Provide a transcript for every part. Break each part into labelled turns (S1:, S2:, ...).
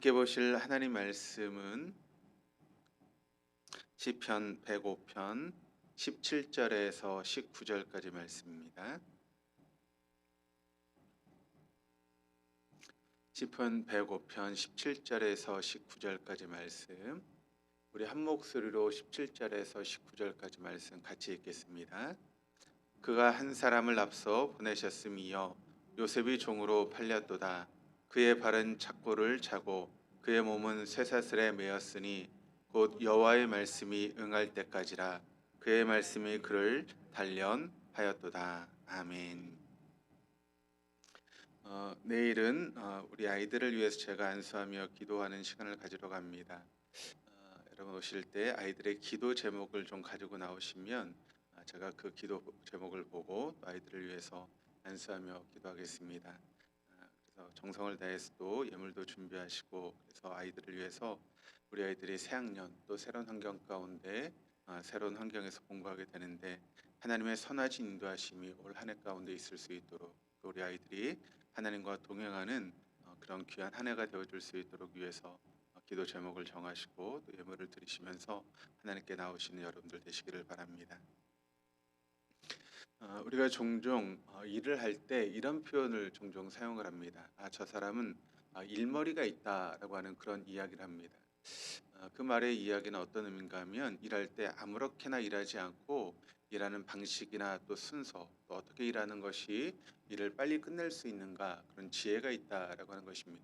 S1: 함께 보실 하나님 말씀은 시편 105편 17절에서 19절까지 말씀입니다. 시편 105편 17절에서 19절까지 말씀, 우리 한 목소리로 17절에서 19절까지 말씀 같이 읽겠습니다. 그가 한 사람을 앞서 보내셨음이여 요셉이 종으로 팔렸도다. 그의 발은 착고를 차고 그의 몸은 쇠사슬에 매였으니 곧 여호와의 말씀이 응할 때까지라. 그의 말씀이 그를 단련하였도다. 아멘. 내일은 우리 아이들을 위해서 제가 안수하며 기도하는 시간을 가지러 갑니다. 여러분 오실 때 아이들의 기도 제목을 좀 가지고 나오시면 제가 그 기도 제목을 보고 아이들을 위해서 안수하며 기도하겠습니다. 그래서 정성을 다해서 또 예물도 준비하시고, 그래서 아이들을 위해서 우리 아이들이 새학년 또 새로운 환경 가운데 새로운 환경에서 공부하게 되는데 하나님의 선하신 인도하심이 올 한 해 가운데 있을 수 있도록, 또 우리 아이들이 하나님과 동행하는 그런 귀한 한 해가 되어줄 수 있도록 위해서 기도 제목을 정하시고 또 예물을 드리시면서 하나님께 나오시는 여러분들 되시기를 바랍니다. 우리가 종종 일을 할 때 이런 표현을 종종 사용을 합니다. 저 사람은 일머리가 있다라고 하는 그런 이야기를 합니다. 그 말의 이야기는 어떤 의미인가 하면, 일할 때 아무렇게나 일하지 않고 일하는 방식이나 또 순서, 또 어떻게 일하는 것이 일을 빨리 끝낼 수 있는가, 그런 지혜가 있다라고 하는 것입니다.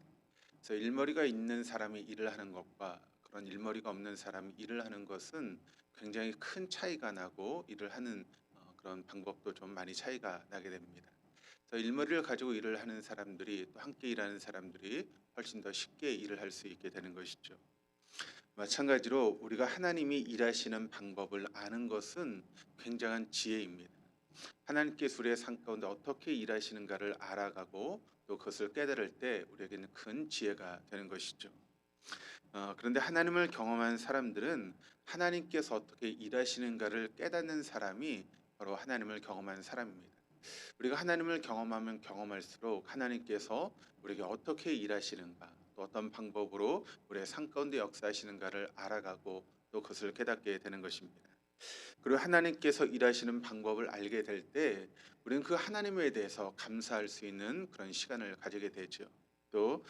S1: 그래서 일머리가 있는 사람이 일을 하는 것과 그런 일머리가 없는 사람이 일을 하는 것은 굉장히 큰 차이가 나고, 일을 하는 그런 방법도 좀 많이 차이가 나게 됩니다. 그래서 일머리를 가지고 일을 하는 사람들이, 또 함께 일하는 사람들이 훨씬 더 쉽게 일을 할 수 있게 되는 것이죠. 마찬가지로 우리가 하나님이 일하시는 방법을 아는 것은 굉장한 지혜입니다. 하나님께서 우리의 삶 가운데 어떻게 일하시는가를 알아가고 또 그것을 깨달을 때 우리에게는 큰 지혜가 되는 것이죠. 그런데 하나님을 경험한 사람들은 하나님께서 어떻게 일하시는가를 깨닫는 사람이 바로 하나님을 경험한 사람입니다. 우리가 하나님을 경험하면 경험할수록 하나님께서 우리에게 어떻게 일하시는가, 또 어떤 방법으로 우리의 삶 가운데 역사하시는가를 알아가고 또 그것을 깨닫게 되는 것입니다. 그리고 하나님께서 일하시는 방법을 알게 될 때 우리는 그 하나님에 대해서 감사할 수 있는 그런 시간을 가지게 되죠. 또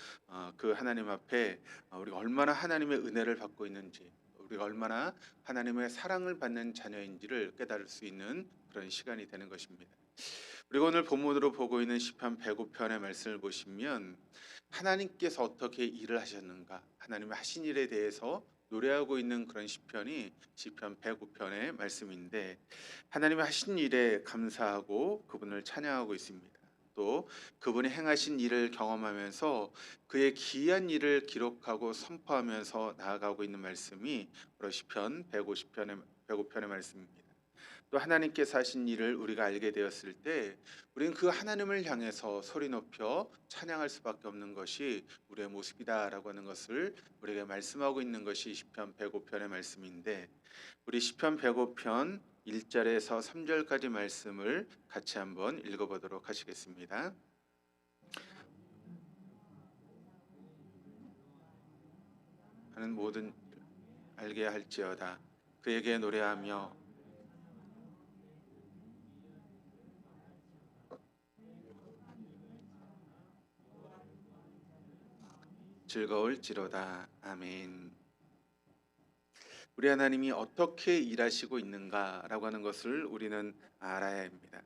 S1: 그 하나님 앞에 우리가 얼마나 하나님의 은혜를 받고 있는지, 우리가 얼마나 하나님의 사랑을 받는 자녀인지를 깨달을 수 있는 그런 시간이 되는 것입니다. 그리고 오늘 본문으로 보고 있는 시편 105편의 말씀을 보시면 하나님께서 어떻게 일을 하셨는가, 하나님의 하신 일에 대해서 노래하고 있는 그런 시편이 시편 105편의 말씀인데, 하나님의 하신 일에 감사하고 그분을 찬양하고 있습니다. 또 그분이 행하신 일을 경험하면서 그의 기이한 일을 기록하고 선포하면서 나아가고 있는 말씀이 바로 시편 105편의 말씀입니다. 또 하나님께서 하신 일을 우리가 알게 되었을 때 우리는 그 하나님을 향해서 소리 높여 찬양할 수밖에 없는 것이 우리의 모습이다라고 하는 것을 우리에게 말씀하고 있는 것이 시편 105편의 말씀인데, 우리 시편 105편 1절에서 3절까지 말씀을 같이 한번 읽어보도록 하시겠습니다. 하는 모든 알게 할지어다. 그에게 노래하며 즐거울지로다. 아멘. 우리 하나님이 어떻게 일하시고 있는가라고 하는 것을 우리는 알아야 합니다.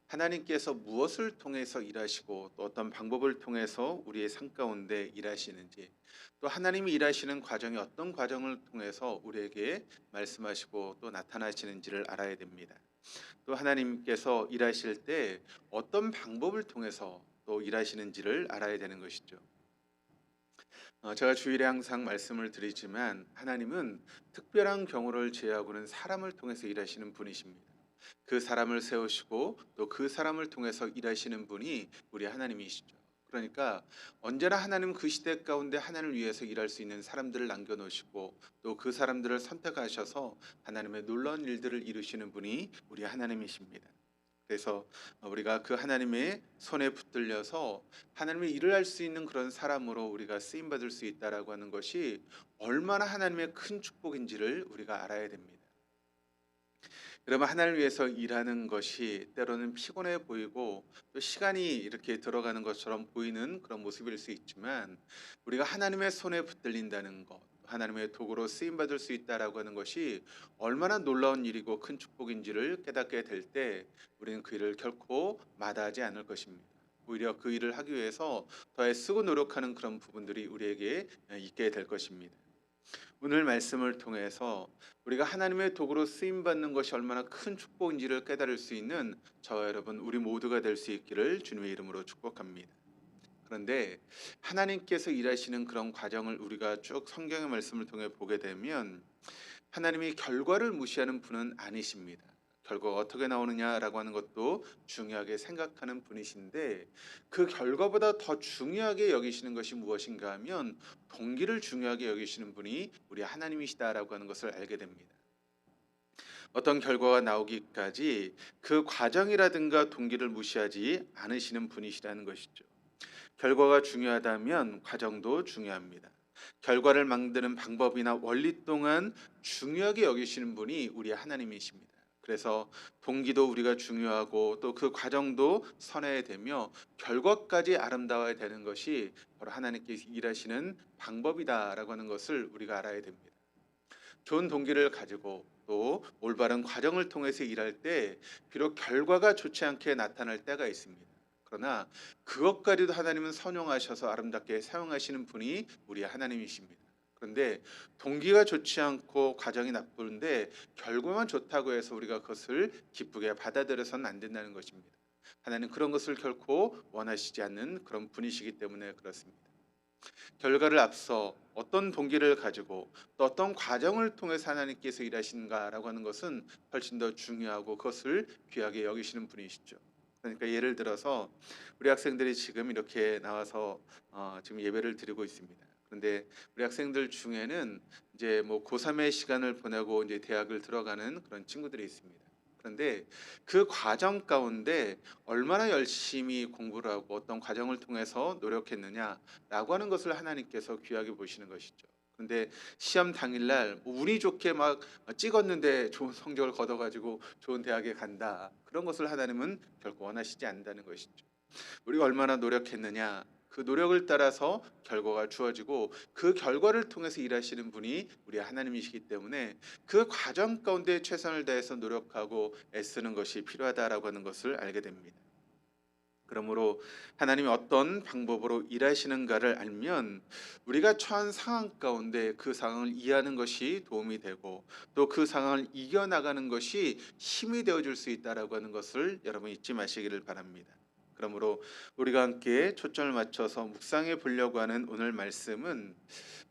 S1: 하나님께서 무엇을 통해서 일하시고 또 어떤 방법을 통해서 우리의 삶 가운데 일하시는지, 또 하나님이 일하시는 과정이 어떤 과정을 통해서 우리에게 말씀하시고 또 나타나시는지를 알아야 됩니다. 또 하나님께서 일하실 때 어떤 방법을 통해서 또 일하시는지를 알아야 되는 것이죠. 제가 주일에 항상 말씀을 드리지만 하나님은 특별한 경우를 제외하고는 사람을 통해서 일하시는 분이십니다. 그 사람을 세우시고 또 그 사람을 통해서 일하시는 분이 우리 하나님이시죠. 그러니까 언제나 하나님 그 시대 가운데 하나님을 위해서 일할 수 있는 사람들을 남겨놓으시고 또 그 사람들을 선택하셔서 하나님의 놀라운 일들을 이루시는 분이 우리 하나님이십니다. 그래서 우리가 그 하나님의 손에 붙들려서 하나님의 일을 할 수 있는 그런 사람으로 우리가 쓰임 받을 수 있다라고 하는 것이 얼마나 하나님의 큰 축복인지를 우리가 알아야 됩니다. 여러분, 하나님을 위해서 일하는 것이 때로는 피곤해 보이고 또 시간이 이렇게 들어가는 것처럼 보이는 그런 모습일 수 있지만, 우리가 하나님의 손에 붙들린다는 것, 하나님의 도구로 쓰임 받을 수 있다라고 하는 것이 얼마나 놀라운 일이고 큰 축복인지를 깨닫게 될 때 우리는 그 일을 결코 마다하지 않을 것입니다. 오히려 그 일을 하기 위해서 더 애쓰고 노력하는 그런 부분들이 우리에게 있게 될 것입니다. 오늘 말씀을 통해서 우리가 하나님의 도구로 쓰임 받는 것이 얼마나 큰 축복인지를 깨달을 수 있는 저와 여러분, 우리 모두가 될 수 있기를 주님의 이름으로 축복합니다. 그런데 하나님께서 일하시는 그런 과정을 우리가 쭉 성경의 말씀을 통해 보게 되면 하나님이 결과를 무시하는 분은 아니십니다. 결과가 어떻게 나오느냐라고 하는 것도 중요하게 생각하는 분이신데, 그 결과보다 더 중요하게 여기시는 것이 무엇인가 하면 동기를 중요하게 여기시는 분이 우리 하나님이시다라고 하는 것을 알게 됩니다. 어떤 결과가 나오기까지 그 과정이라든가 동기를 무시하지 않으시는 분이시라는 것이죠. 결과가 중요하다면 과정도 중요합니다. 결과를 만드는 방법이나 원리 또한 중요하게 여기시는 분이 우리 하나님이십니다. 그래서 동기도 우리가 중요하고 또 그 과정도 선해야 되며 결과까지 아름다워야 되는 것이 바로 하나님께서 일하시는 방법이다라고 하는 것을 우리가 알아야 됩니다. 좋은 동기를 가지고 또 올바른 과정을 통해서 일할 때 비록 결과가 좋지 않게 나타날 때가 있습니다. 그러나 그것까지도 하나님은 선용하셔서 아름답게 사용하시는 분이 우리 하나님이십니다. 그런데 동기가 좋지 않고 과정이 나쁜데 결과만 좋다고 해서 우리가 그것을 기쁘게 받아들여서는 안 된다는 것입니다. 하나님 그런 것을 결코 원하시지 않는 그런 분이시기 때문에 그렇습니다. 결과를 앞서 어떤 동기를 가지고 또 어떤 과정을 통해서 하나님께서 일하시는가라고 하는 것은 훨씬 더 중요하고 그것을 귀하게 여기시는 분이시죠. 그러니까 예를 들어서 우리 학생들이 지금 이렇게 나와서 지금 예배를 드리고 있습니다. 그런데 우리 학생들 중에는 이제 뭐 고3의 시간을 보내고 이제 대학을 들어가는 그런 친구들이 있습니다. 그런데 그 과정 가운데 얼마나 열심히 공부를 하고 어떤 과정을 통해서 노력했느냐라고 하는 것을 하나님께서 귀하게 보시는 것이죠. 그런데 시험 당일날 뭐 운이 좋게 막 찍었는데 좋은 성적을 거둬가지고 좋은 대학에 간다, 그런 것을 하나님은 결코 원하시지 않는다는 것이죠. 우리가 얼마나 노력했느냐, 그 노력을 따라서 결과가 주어지고 그 결과를 통해서 일하시는 분이 우리 하나님이시기 때문에 그 과정 가운데 최선을 다해서 노력하고 애쓰는 것이 필요하다라고 하는 것을 알게 됩니다. 그러므로 하나님이 어떤 방법으로 일하시는가를 알면 우리가 처한 상황 가운데 그 상황을 이해하는 것이 도움이 되고 또 그 상황을 이겨나가는 것이 힘이 되어줄 수 있다라고 하는 것을 여러분 잊지 마시기를 바랍니다. 그러므로 우리가 함께 초점을 맞춰서 묵상해 보려고 하는 오늘 말씀은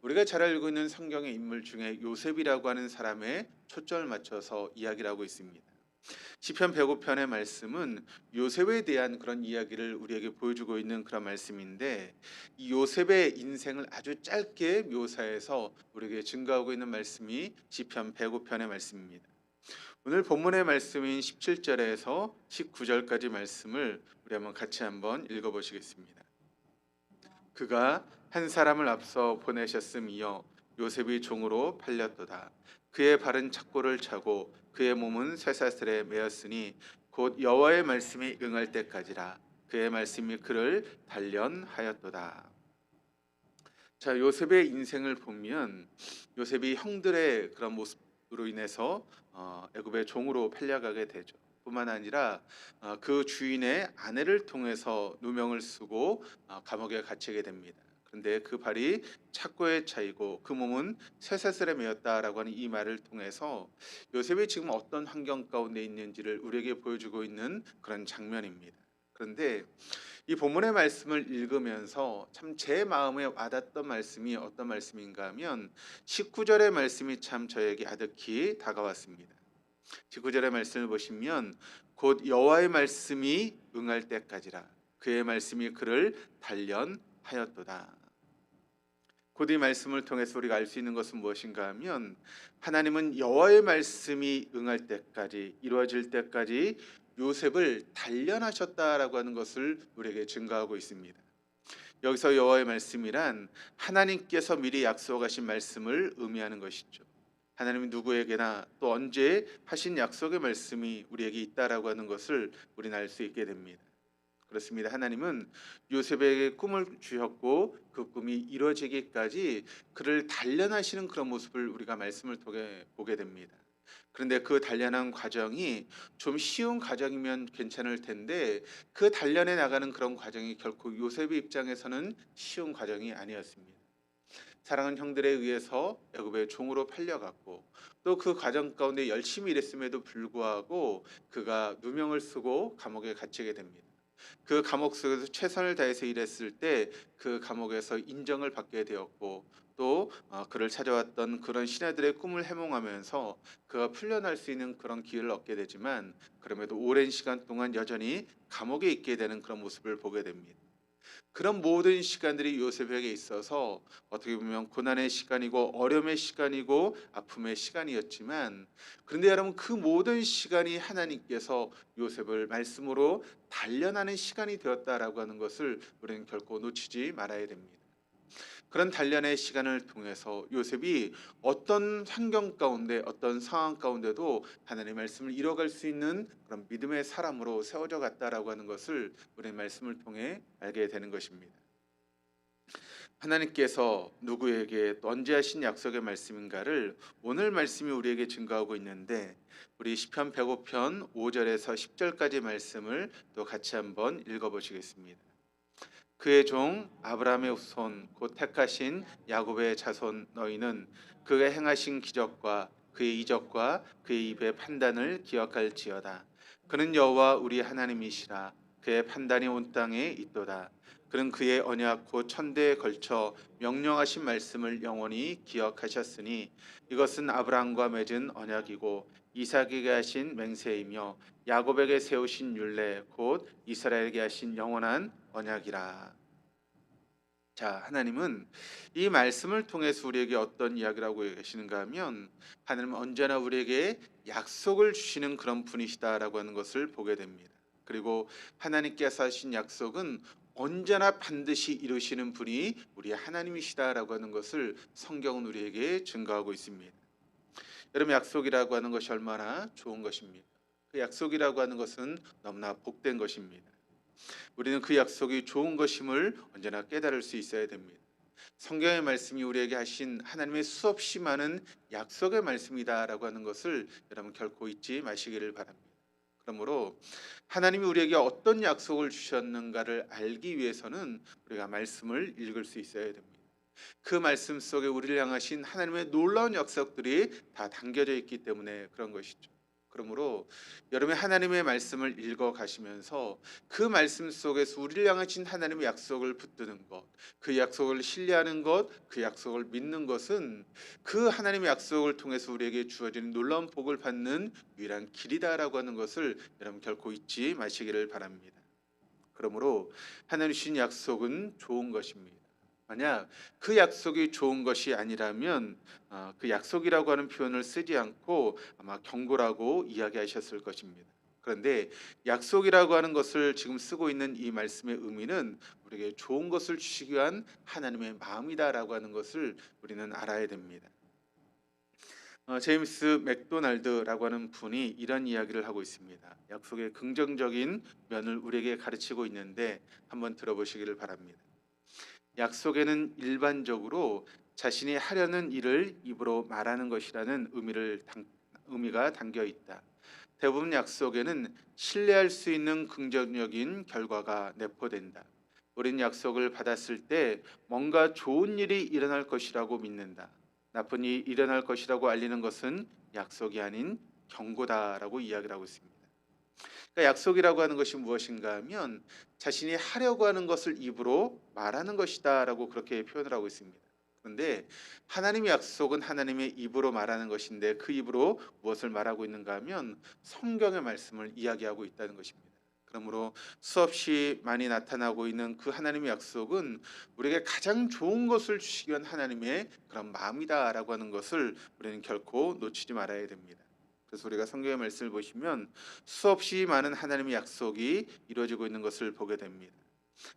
S1: 우리가 잘 알고 있는 성경의 인물 중에 요셉이라고 하는 사람의 초점을 맞춰서 이야기를 하고 있습니다. 시편 105편의 말씀은 요셉에 대한 그런 이야기를 우리에게 보여주고 있는 그런 말씀인데, 이 요셉의 인생을 아주 짧게 묘사해서 우리에게 증거하고 있는 말씀이 시편 105편의 말씀입니다. 오늘 본문의 말씀인 17절에서 19절까지 말씀을 우리 한번 읽어보시겠습니다. 그가 한 사람을 앞서 보내셨음이여 요셉이 종으로 팔렸도다. 그의 발은 착고를 차고 그의 몸은 쇠사슬에 매었으니 곧 여호와의 말씀이 응할 때까지라. 그의 말씀이 그를 단련하였도다. 자, 요셉의 인생을 보면 요셉이 형들의 그런 모습으로 인해서 애굽의 종으로 팔려가게 되죠. 뿐만 아니라 그 주인의 아내를 통해서 누명을 쓰고 감옥에 갇히게 됩니다. 그런데 그 발이 착고에 차이고 그 몸은 쇠사슬에 매였다라고 하는 이 말을 통해서 요셉이 지금 어떤 환경 가운데 있는지를 우리에게 보여주고 있는 그런 장면입니다. 그런데 이 본문의 말씀을 읽으면서 참 제 마음에 와닿던 말씀이 어떤 말씀인가 하면 19절의 말씀이 참 저에게 아득히 다가왔습니다. 19절의 말씀을 보시면 곧 여호와의 말씀이 응할 때까지라. 그의 말씀이 그를 단련하였도다. 곧 이 말씀을 통해서 우리가 알 수 있는 것은 무엇인가 하면 하나님은 여호와의 말씀이 응할 때까지, 이루어질 때까지 요셉을 단련하셨다라고 하는 것을 우리에게 증거하고 있습니다. 여기서 여호와의 말씀이란 하나님께서 미리 약속하신 말씀을 의미하는 것이죠. 하나님이 누구에게나 또 언제 하신 약속의 말씀이 우리에게 있다라고 하는 것을 우리는 알 수 있게 됩니다. 그렇습니다. 하나님은 요셉에게 꿈을 주셨고 그 꿈이 이루어지기까지 그를 단련하시는 그런 모습을 우리가 말씀을 통해 보게 됩니다. 그런데 그 단련한 과정이 좀 쉬운 과정이면 괜찮을 텐데 그 단련해 나가는 그런 과정이 결코 요셉의 입장에서는 쉬운 과정이 아니었습니다. 사랑하는 형들에 의해서 애굽의 종으로 팔려갔고 또 그 과정 가운데 열심히 일했음에도 불구하고 그가 누명을 쓰고 감옥에 갇히게 됩니다. 그 감옥 속에서 최선을 다해서 일했을 때 그 감옥에서 인정을 받게 되었고 또 그를 찾아왔던 그런 신하들의 꿈을 해몽하면서 그가 풀려날 수 있는 그런 기회를 얻게 되지만 그럼에도 오랜 시간 동안 여전히 감옥에 있게 되는 그런 모습을 보게 됩니다. 그런 모든 시간들이 요셉에게 있어서 어떻게 보면 고난의 시간이고 어려움의 시간이고 아픔의 시간이었지만 그런데 여러분 그 모든 시간이 하나님께서 요셉을 말씀으로 단련하는 시간이 되었다라고 하는 것을 우리는 결코 놓치지 말아야 됩니다. 그런 단련의 시간을 통해서 요셉이 어떤 환경 가운데 어떤 상황 가운데도 하나님의 말씀을 이뤄갈 수 있는 그런 믿음의 사람으로 세워져 갔다라고 하는 것을 우리의 말씀을 통해 알게 되는 것입니다. 하나님께서 누구에게 또 언제 하신 약속의 말씀인가를 오늘 말씀이 우리에게 증거하고 있는데 우리 시편 105편 5절에서 10절까지 말씀을 또 같이 한번 읽어보시겠습니다. 그의 종 아브라함의 후손 곧 택하신 야곱의 자손 너희는 그가 행하신 기적과 그의 이적과 그의 입의 판단을 기억할지어다. 그는 여호와 우리 하나님이시라. 그의 판단이 온 땅에 있도다. 그는 그의 언약 곧 천대에 걸쳐 명령하신 말씀을 영원히 기억하셨으니 이것은 아브라함과 맺은 언약이고 이삭에게 하신 맹세이며 야곱에게 세우신 율례 곧 이스라엘에게 하신 영원한 언약이라. 자, 하나님은 이 말씀을 통해서 우리에게 어떤 이야기를 하고 계시는가 하면 하나님은 언제나 우리에게 약속을 주시는 그런 분이시다라고 하는 것을 보게 됩니다. 그리고 하나님께서 하신 약속은 언제나 반드시 이루시는 분이 우리 하나님이시다라고 하는 것을 성경은 우리에게 증거하고 있습니다. 여러분 약속이라고 하는 것이 얼마나 좋은 것입니다. 그 약속이라고 하는 것은 너무나 복된 것입니다. 우리는 그 약속이 좋은 것임을 언제나 깨달을 수 있어야 됩니다. 성경의 말씀이 우리에게 하신 하나님의 수없이 많은 약속의 말씀이다라고 하는 것을 여러분 결코 잊지 마시기를 바랍니다. 그러므로 하나님이 우리에게 어떤 약속을 주셨는가를 알기 위해서는 우리가 말씀을 읽을 수 있어야 됩니다. 그 말씀 속에 우리를 향하신 하나님의 놀라운 약속들이 다 담겨져 있기 때문에 그런 것이죠. 그러므로 여러분이 하나님의 말씀을 읽어 가시면서 그 말씀 속에서 우리를 향하신 하나님의 약속을 붙드는 것, 그 약속을 신뢰하는 것, 그 약속을 믿는 것은 그 하나님의 약속을 통해서 우리에게 주어지는 놀라운 복을 받는 유일한 길이다라고 하는 것을 여러분 결코 잊지 마시기를 바랍니다. 그러므로 하나님 주신 약속은 좋은 것입니다. 만약 그 약속이 좋은 것이 아니라면 그 약속이라고 하는 표현을 쓰지 않고 아마 경고라고 이야기하셨을 것입니다. 그런데 약속이라고 하는 것을 지금 쓰고 있는 이 말씀의 의미는 우리에게 좋은 것을 주시기 위한 하나님의 마음이다라고 하는 것을 우리는 알아야 됩니다. 제임스 맥도날드라고 하는 분이 이런 이야기를 하고 있습니다. 약속의 긍정적인 면을 우리에게 가르치고 있는데 한번 들어보시기를 바랍니다. 약속에는 일반적으로 자신이 하려는 일을 입으로 말하는 것이라는 의미가 담겨 있다. 대부분 약속에는 신뢰할 수 있는 긍정적인 결과가 내포된다. 우린 약속을 받았을 때 뭔가 좋은 일이 일어날 것이라고 믿는다. 나쁜 일이 일어날 것이라고 알리는 것은 약속이 아닌 경고다라고 이야기를 하고 있습니다. 그러니까 약속이라고 하는 것이 무엇인가 하면 자신이 하려고 하는 것을 입으로 말하는 것이다라고 그렇게 표현을 하고 있습니다. 그런데 하나님의 약속은 하나님의 입으로 말하는 것인데 그 입으로 무엇을 말하고 있는가 하면 성경의 말씀을 이야기하고 있다는 것입니다. 그러므로 수없이 많이 나타나고 있는 그 하나님의 약속은 우리에게 가장 좋은 것을 주시기 위한 하나님의 그런 마음이다라고 하는 것을 우리는 결코 놓치지 말아야 됩니다. 그래서 우리가 성경의 말씀을 보시면 수없이 많은 하나님의 약속이 이루어지고 있는 것을 보게 됩니다.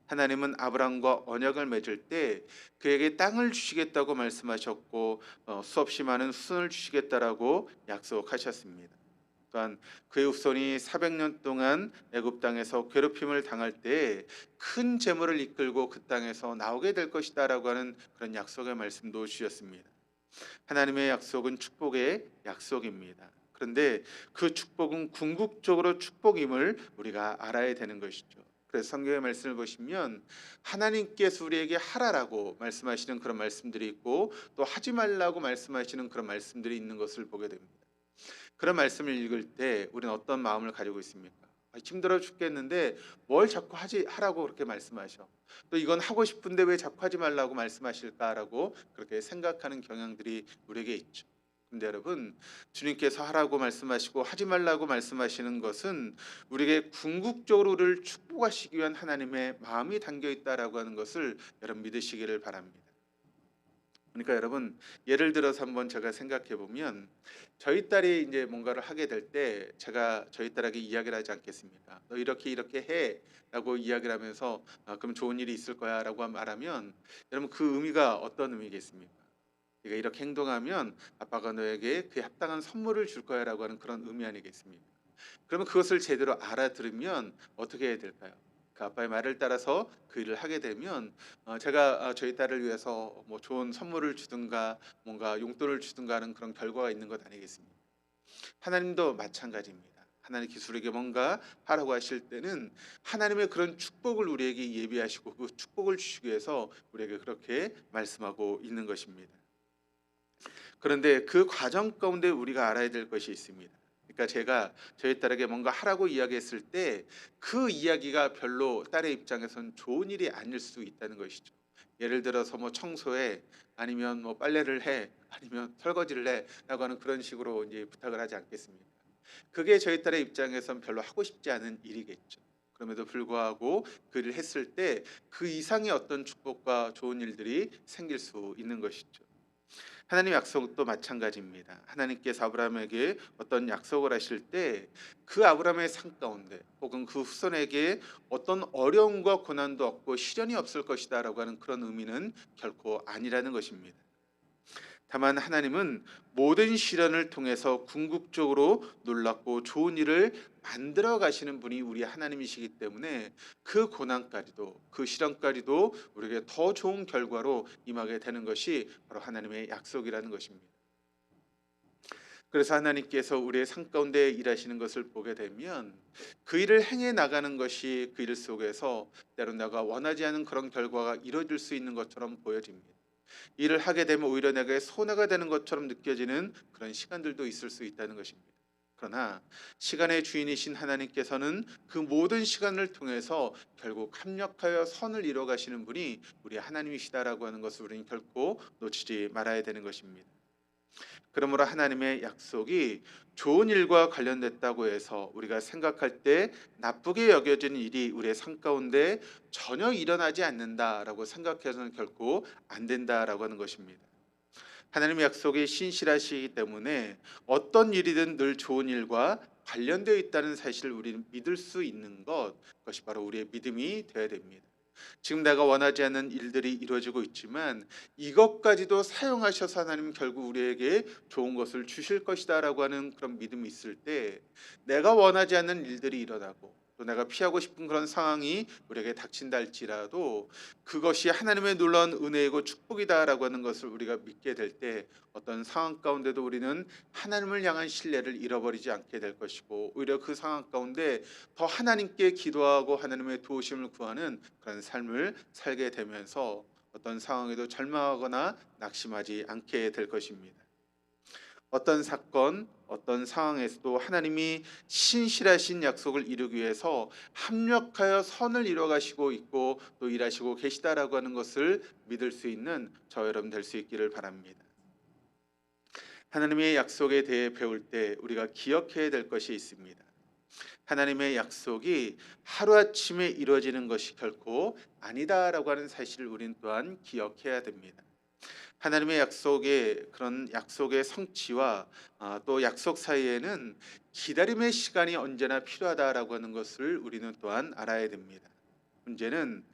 S1: 하나님은 아브라함과 언약을 맺을 때 그에게 땅을 주시겠다고 말씀하셨고 수없이 많은 후손을 주시겠다라고 약속하셨습니다. 또한 그의 후손이 400년 동안 애굽 땅에서 괴롭힘을 당할 때 큰 재물을 이끌고 그 땅에서 나오게 될 것이다라고 하는 그런 약속의 말씀도 주셨습니다. 하나님의 약속은 축복의 약속입니다. 그런데 그 축복은 궁극적으로 축복임을 우리가 알아야 되는 것이죠. 그래서 성경의 말씀을 보시면 하나님께서 우리에게 하라라고 말씀하시는 그런 말씀들이 있고 또 하지 말라고 말씀하시는 그런 말씀들이 있는 것을 보게 됩니다. 그런 말씀을 읽을 때 우리는 어떤 마음을 가지고 있습니까? 힘들어 죽겠는데 뭘 자꾸 하라고 그렇게 말씀하셔. 또 이건 하고 싶은데 왜 자꾸 하지 말라고 말씀하실까라고 그렇게 생각하는 경향들이 우리에게 있죠. 근데 여러분, 주님께서 하라고 말씀하시고 하지 말라고 말씀하시는 것은 우리에게 궁극적으로 우리를 축복하시기 위한 하나님의 마음이 담겨 있다라고 하는 것을 여러분 믿으시기를 바랍니다. 그러니까 여러분, 예를 들어서 한번 제가 생각해 보면 저희 딸이 이제 뭔가를 하게 될 때 제가 저희 딸에게 이야기를 하지 않겠습니까? 너 이렇게 이렇게 해라고 이야기를 하면서 그럼 좋은 일이 있을 거야라고 말하면 여러분 그 의미가 어떤 의미겠습니까? 네가 이렇게 행동하면 아빠가 너에게 그에 합당한 선물을 줄 거야라고 하는 그런 의미 아니겠습니까? 그러면 그것을 제대로 알아들으면 어떻게 해야 될까요? 그 아빠의 말을 따라서 그 일을 하게 되면 제가 저희 딸을 위해서 뭐 좋은 선물을 주든가 뭔가 용돈을 주든가 하는 그런 결과가 있는 것 아니겠습니까? 하나님도 마찬가지입니다. 하나님 기술에게 뭔가 하라고 하실 때는 하나님의 그런 축복을 우리에게 예비하시고 그 축복을 주시기 위해서 우리에게 그렇게 말씀하고 있는 것입니다. 그런데 그 과정 가운데 우리가 알아야 될 것이 있습니다. 그러니까 제가 저희 딸에게 뭔가 하라고 이야기했을 때 그 이야기가 별로 딸의 입장에선 좋은 일이 아닐 수 있다는 것이죠. 예를 들어서 뭐 청소해 아니면 뭐 빨래를 해 아니면 설거지를 해라고 하는 그런 식으로 이제 부탁을 하지 않겠습니까? 그게 저희 딸의 입장에선 별로 하고 싶지 않은 일이겠죠. 그럼에도 불구하고 그 일을 했을 때 그 이상의 어떤 축복과 좋은 일들이 생길 수 있는 것이죠. 하나님 약속도 마찬가지입니다. 하나님께서 아브라함에게 어떤 약속을 하실 때 그 아브라함의 삶 가운데 혹은 그 후손에게 어떤 어려움과 고난도 없고 시련이 없을 것이다라고 하는 그런 의미는 결코 아니라는 것입니다. 다만 하나님은 모든 시련을 통해서 궁극적으로 놀랍고 좋은 일을 만들어 가시는 분이 우리 하나님이시기 때문에 그 고난까지도 그 시련까지도 우리에게 더 좋은 결과로 임하게 되는 것이 바로 하나님의 약속이라는 것입니다. 그래서 하나님께서 우리의 삶 가운데 일하시는 것을 보게 되면 그 일을 행해 나가는 것이 그 일 속에서 때론 내가 원하지 않은 그런 결과가 이루어질 수 있는 것처럼 보여집니다. 일을 하게 되면 오히려 내게 손해가 되는 것처럼 느껴지는 그런 시간들도 있을 수 있다는 것입니다. 그러나 시간의 주인이신 하나님께서는 그 모든 시간을 통해서 결국 합력하여 선을 이루어 가시는 분이 우리 하나님이시다라고 하는 것을 우리는 결코 놓치지 말아야 되는 것입니다. 그러므로 하나님의 약속이 좋은 일과 관련됐다고 해서 우리가 생각할 때 나쁘게 여겨지는 일이 우리의 삶 가운데 전혀 일어나지 않는다라고 생각해서는 결코 안 된다라고 하는 것입니다. 하나님의 약속이 신실하시기 때문에 어떤 일이든 늘 좋은 일과 관련되어 있다는 사실을 우리는 믿을 수 있는 그것이 바로 우리의 믿음이 되어야 됩니다. 지금 내가 원하지 않는 일들이 이루어지고 있지만 이것까지도 사용하셔서 하나님 결국 우리에게 좋은 것을 주실 것이다라고 하는 그런 믿음이 있을 때 내가 원하지 않는 일들이 일어나고 또 내가 피하고 싶은 그런 상황이 우리에게 닥친다 할지라도 그것이 하나님의 놀라운 은혜이고 축복이다라고 하는 것을 우리가 믿게 될 때 어떤 상황 가운데도 우리는 하나님을 향한 신뢰를 잃어버리지 않게 될 것이고 오히려 그 상황 가운데 더 하나님께 기도하고 하나님의 도우심을 구하는 그런 삶을 살게 되면서 어떤 상황에도 절망하거나 낙심하지 않게 될 것입니다. 어떤 사건, 어떤 상황에서도 하나님이 신실하신 약속을 이루기 위해서 합력하여 선을 이루어 가시고 있고 또 일하시고 계시다라고 하는 것을 믿을 수 있는 저 여러분 될 수 있기를 바랍니다. 하나님의 약속에 대해 배울 때 우리가 기억해야 될 것이 있습니다. 하나님의 약속이 하루아침에 이루어지는 것이 결코 아니다라고 하는 사실을 우리는 또한 기억해야 됩니다. 하나님의 약속의 그런 약속의 성취와 또 약속 사이에는 기다림의 시간이 언제나 필요하다라고 하는 것을 우리는 또한 알아야 됩니다. 문제는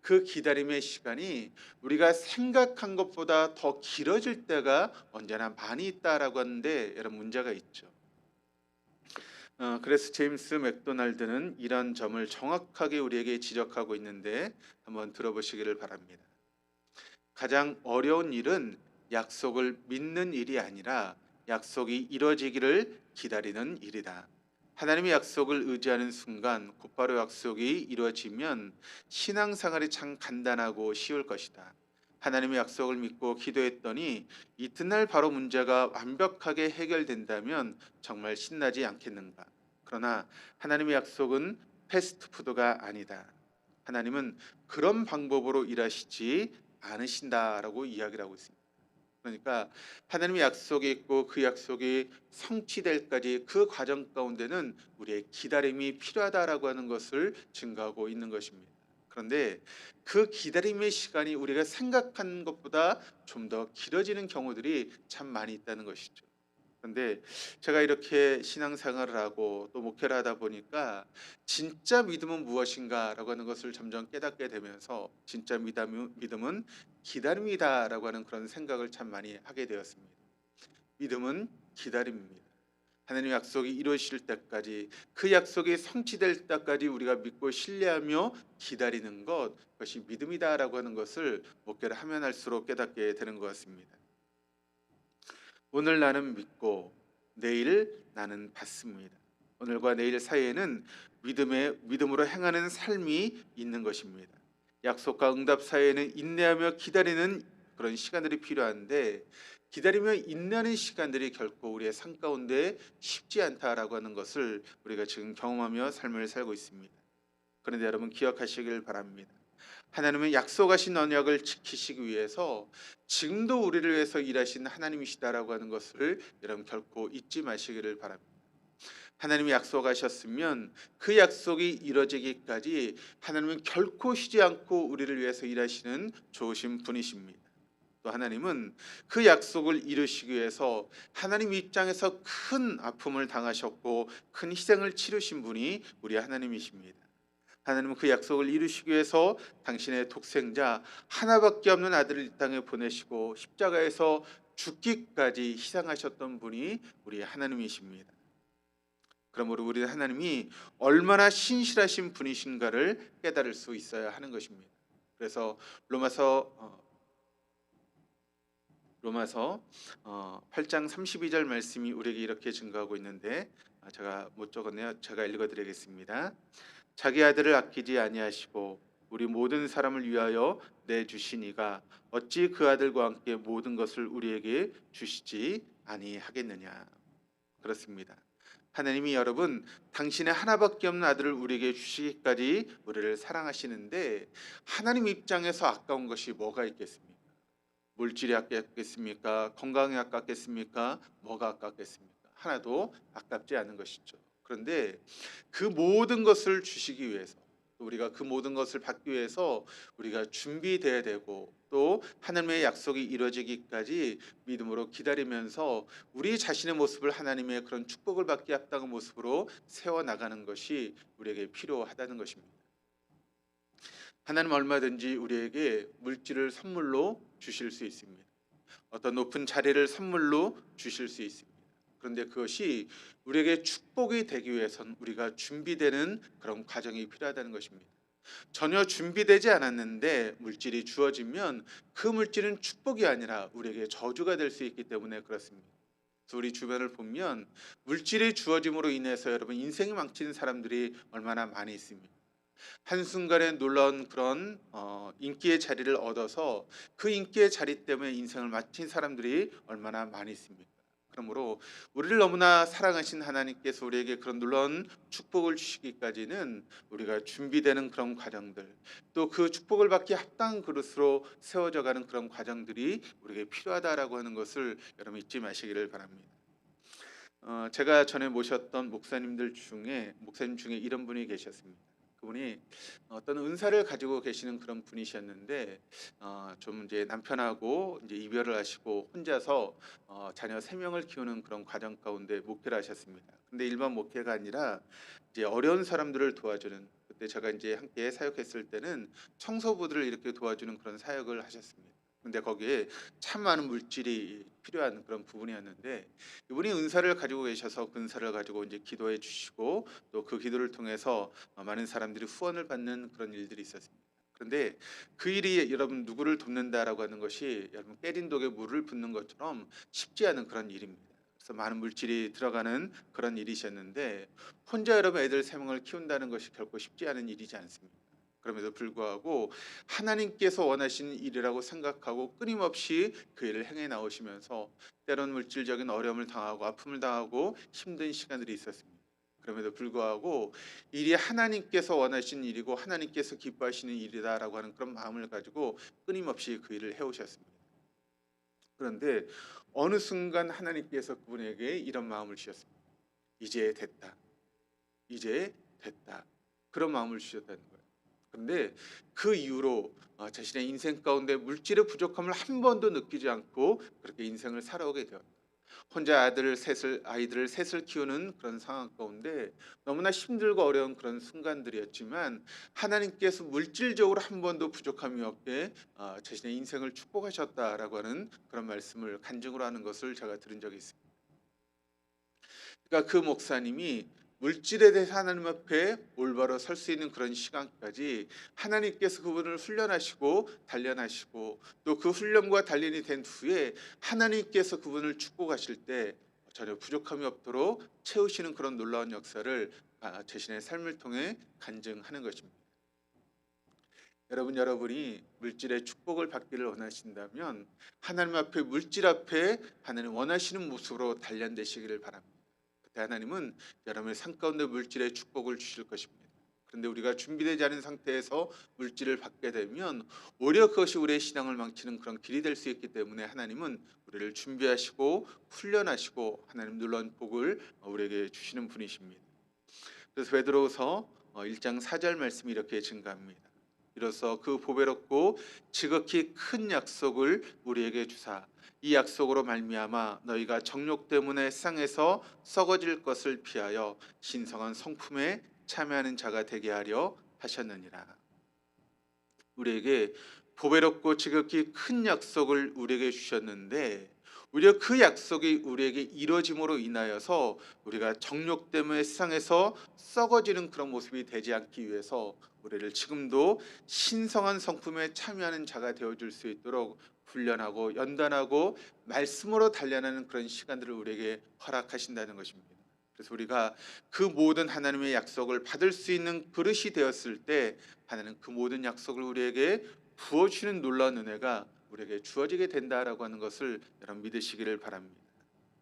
S1: 그 기다림의 시간이 우리가 생각한 것보다 더 길어질 때가 언제나 많이 있다라고 하는데 여러 문제가 있죠. 그래서 제임스 맥도날드는 이런 점을 정확하게 우리에게 지적하고 있는데 한번 들어보시기를 바랍니다. 가장 어려운 일은 약속을 믿는 일이 아니라 약속이 이루어지기를 기다리는 일이다. 하나님의 약속을 의지하는 순간 곧바로 약속이 이루어지면 신앙생활이 참 간단하고 쉬울 것이다. 하나님의 약속을 믿고 기도했더니 이튿날 바로 문제가 완벽하게 해결된다면 정말 신나지 않겠는가? 그러나 하나님의 약속은 패스트푸드가 아니다. 하나님은 그런 방법으로 일하시지 않으신다라고 이야기를 하고 있습니다. 그러니까 하나님의 약속이 있고 그 약속이 성취될까지 그 과정 가운데는 우리의 기다림이 필요하다라고 하는 것을 증거하고 있는 것입니다. 그런데 그 기다림의 시간이 우리가 생각한 것보다 좀 더 길어지는 경우들이 참 많이 있다는 것이죠. 그런데 제가 이렇게 신앙생활을 하고 또 목회를 하다 보니까 진짜 믿음은 무엇인가라고 하는 것을 점점 깨닫게 되면서 진짜 믿음은 기다림이다라고 하는 그런 생각을 참 많이 하게 되었습니다. 믿음은 기다림입니다. 하나님 약속이 이루어질 때까지 그 약속이 성취될 때까지 우리가 믿고 신뢰하며 기다리는 것, 그것이 믿음이다라고 하는 것을 목회를 하면 할수록 깨닫게 되는 것 같습니다. 오늘 나는 믿고 내일 나는 받습니다. 오늘과 내일 사이에는 믿음으로 행하는 삶이 있는 것입니다. 약속과 응답 사이에는 인내하며 기다리는 그런 시간들이 필요한데 기다리며 인내하는 시간들이 결코 우리의 삶 가운데 쉽지 않다라고 하는 것을 우리가 지금 경험하며 삶을 살고 있습니다. 그런데 여러분 기억하시길 바랍니다. 하나님은 약속하신 언약을 지키시기 위해서 지금도 우리를 위해서 일하신 하나님이시다라고 하는 것을 여러분 결코 잊지 마시기를 바랍니다. 하나님이 약속하셨으면 그 약속이 이루어지기까지 하나님은 결코 쉬지 않고 우리를 위해서 일하시는 좋으신 분이십니다. 또 하나님은 그 약속을 이루시기 위해서 하나님 입장에서 큰 아픔을 당하셨고 큰 희생을 치르신 분이 우리 하나님이십니다. 하나님은 그 약속을 이루시기 위해서 당신의 독생자 하나밖에 없는 아들을 이 땅에 보내시고 십자가에서 죽기까지 희생하셨던 분이 우리 하나님이십니다. 그러므로 우리 하나님이 얼마나 신실하신 분이신가를 깨달을 수 있어야 하는 것입니다. 그래서 로마서 8장 32절 말씀이 우리에게 이렇게 증거하고 있는데 제가 못 적었네요. 제가 읽어드리겠습니다. 자기 아들을 아끼지 아니하시고 우리 모든 사람을 위하여 내주시니가 어찌 그 아들과 함께 모든 것을 우리에게 주시지 아니하겠느냐. 그렇습니다. 하나님이 여러분 당신의 하나밖에 없는 아들을 우리에게 주시기까지 우리를 사랑하시는데 하나님 입장에서 아까운 것이 뭐가 있겠습니까? 물질이 아깝겠습니까? 건강이 아깝겠습니까? 뭐가 아깝겠습니까? 하나도 아깝지 않은 것이죠. 그런데 그 모든 것을 주시기 위해서 또 우리가 그 모든 것을 받기 위해서 우리가 준비돼야 되고 또 하나님의 약속이 이루어지기까지 믿음으로 기다리면서 우리 자신의 모습을 하나님의 그런 축복을 받기 합당한 모습으로 세워나가는 것이 우리에게 필요하다는 것입니다. 하나님 얼마든지 우리에게 물질을 선물로 주실 수 있습니다. 어떤 높은 자리를 선물로 주실 수 있습니다. 그런데 그것이 우리에게 축복이 되기 위해선 우리가 준비되는 그런 과정이 필요하다는 것입니다. 전혀 준비되지 않았는데 물질이 주어지면 그 물질은 축복이 아니라 우리에게 저주가 될 수 있기 때문에 그렇습니다. 그래서 우리 주변을 보면 물질이 주어짐으로 인해서 여러분 인생이 망치는 사람들이 얼마나 많이 있습니다. 한순간에 놀라운 그런 인기의 자리를 얻어서 그 인기의 자리 때문에 인생을 마친 사람들이 얼마나 많이 있습니까? 그러므로 우리를 너무나 사랑하신 하나님께서 우리에게 그런 놀라운 축복을 주시기까지는 우리가 준비되는 그런 과정들 또 그 축복을 받기 합당한 그릇으로 세워져 가는 그런 과정들이 우리에게 필요하다라고 하는 것을 여러분 잊지 마시기를 바랍니다. 제가 전에 모셨던 목사님 중에 이런 분이 계셨습니다. 그분이 어떤 은사를 가지고 계시는 그런 분이셨는데 좀 이제 남편하고 이제 이별을 하시고 혼자서 자녀 3 명을 키우는 그런 과정 가운데 목회를 하셨습니다. 근데 일반 목회가 아니라 이제 어려운 사람들을 도와주는, 그때 제가 인제 함께 사역했을 때는 청소부들을 이렇게 도와주는 그런 사역을 하셨습니다. 근데 거기에 참 많은 물질이 필요한 그런 부분이었는데 이분이 은사를 가지고 계셔서 그 은사를 가지고 인제 기도해 주시고 또 그 기도를 통해서 많은 사람들이 후원을 받는 그런 일들이 있었습니다. 그런데 그 일이 여러분 누구를 돕는다라고 하는 것이 여러분 깨진 독에 물을 붓는 것처럼 쉽지 않은 그런 일입니다. 그래서 많은 물질이 들어가는 그런 일이셨는데 혼자 여러분 애들 3 명을 키운다는 것이 결코 쉽지 않은 일이지 않습니까? 그럼에도 불구하고 하나님께서 원하시는 일이라고 생각하고 끊임없이 그 일을 행해 나오시면서 때로는 물질적인 어려움을 당하고 아픔을 당하고 힘든 시간들이 있었습니다. 그럼에도 불구하고 일이 하나님께서 원하시는 일이고 하나님께서 기뻐하시는 일이다라고 하는 그런 마음을 가지고 끊임없이 그 일을 해 오셨습니다. 그런데 어느 순간 하나님께서 그분에게 이런 마음을 주셨습니다. "이제 됐다. 이제 됐다." 그런 마음을 주셨다는 거예요. 그런데 그 이후로 자신의 인생 가운데 물질의 부족함을 한 번도 느끼지 않고 그렇게 인생을 살아오게 되었다. 혼자 아이들을 셋을 키우는 그런 상황 가운데 너무나 힘들고 어려운 그런 순간들이었지만 하나님께서 물질적으로 한 번도 부족함이 없게 자신의 인생을 축복하셨다라고 하는 그런 말씀을 간증으로 하는 것을 제가 들은 적이 있습니다. 그러니까 그 목사님이 물질에 대해서 하나님 앞에 올바로 설 수 있는 그런 시간까지 하나님께서 그분을 훈련하시고 단련하시고 또 그 훈련과 단련이 된 후에 하나님께서 그분을 축복하실 때 전혀 부족함이 없도록 채우시는 그런 놀라운 역사를 자신의 삶을 통해 간증하는 것입니다. 여러분이 물질의 축복을 받기를 원하신다면 하나님 앞에 물질 앞에 하나님 원하시는 모습으로 단련되시기를 바랍니다. 그때 하나님은 여러분의 삶 가운데 물질의 축복을 주실 것입니다. 그런데 우리가 준비되지 않은 상태에서 물질을 받게 되면 오히려 그것이 우리의 신앙을 망치는 그런 길이 될 수 있기 때문에 하나님은 우리를 준비하시고 훈련하시고 하나님 놀라운 복을 우리에게 주시는 분이십니다. 그래서 베드로후서 1장 4절 말씀이 이렇게 증가합니다. 이로써 그 보배롭고 지극히 큰 약속을 우리에게 주사 이 약속으로 말미암아 너희가 정욕 때문에 세상에서 썩어질 것을 피하여 신성한 성품에 참여하는 자가 되게 하려 하셨느니라. 우리에게 보배롭고 지극히 큰 약속을 우리에게 주셨는데 오히려 그 약속이 우리에게 이루어짐으로 인하여서 우리가 정욕 때문에 세상에서 썩어지는 그런 모습이 되지 않기 위해서 우리를 지금도 신성한 성품에 참여하는 자가 되어줄 수 있도록 훈련하고 연단하고 말씀으로 단련하는 그런 시간들을 우리에게 허락하신다는 것입니다. 그래서 우리가 그 모든 하나님의 약속을 받을 수 있는 그릇이 되었을 때 하나님 그 모든 약속을 우리에게 부어주시는 놀라운 은혜가 우리에게 주어지게 된다라고 하는 것을 여러분 믿으시기를 바랍니다.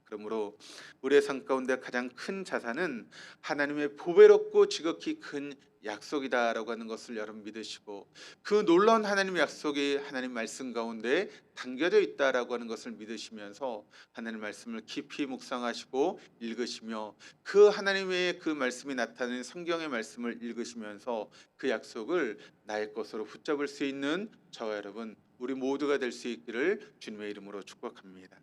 S1: 그러므로 우리의 삶 가운데 가장 큰 자산은 하나님의 보배롭고 지극히 큰 약속이다라고 하는 것을 여러분 믿으시고 그 놀라운 하나님의 약속이 하나님 말씀 가운데 담겨져 있다라고 하는 것을 믿으시면서 하나님 말씀을 깊이 묵상하시고 읽으시며 그 하나님의 그 말씀이 나타나는 성경의 말씀을 읽으시면서 그 약속을 나의 것으로 붙잡을 수 있는 저와 여러분 우리 모두가 될 수 있기를 주님의 이름으로 축복합니다.